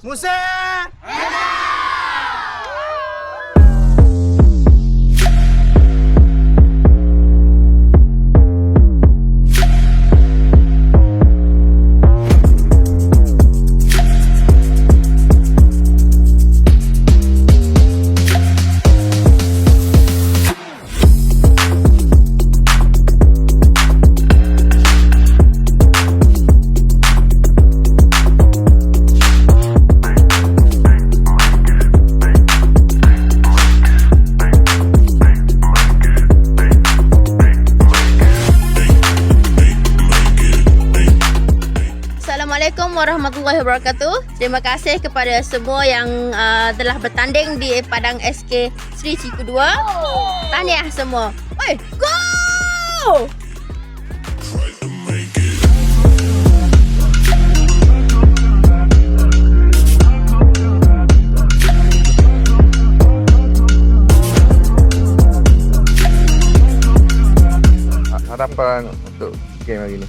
Musa! Assalamualaikum warahmatullahi wabarakatuh. Terima kasih kepada semua yang telah bertanding di Padang SK Sri Ciku 2. Tahniah semua. Oi, go! Harapan untuk game hari ini?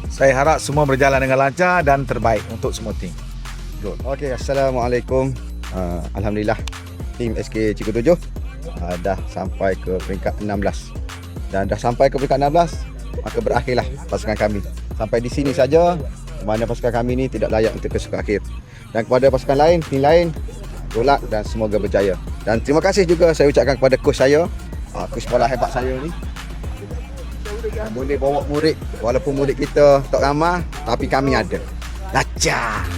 Saya harap semua berjalan dengan lancar dan terbaik untuk semua tim. Okey, Assalamualaikum. Alhamdulillah tim SK Ciku 7 dah sampai ke peringkat 16. Dan dah sampai ke peringkat 16, maka berakhirlah pasukan kami. Sampai di sini saja, mana pasukan kami ni tidak layak untuk ke suka akhir. Dan kepada pasukan lain, tim lain, good luck dan semoga berjaya. Dan terima kasih juga saya ucapkan kepada coach saya, coach bola hebat saya ni. Boleh bawa murid, walaupun murid kita tak ramai, tapi kami ada. Lacak!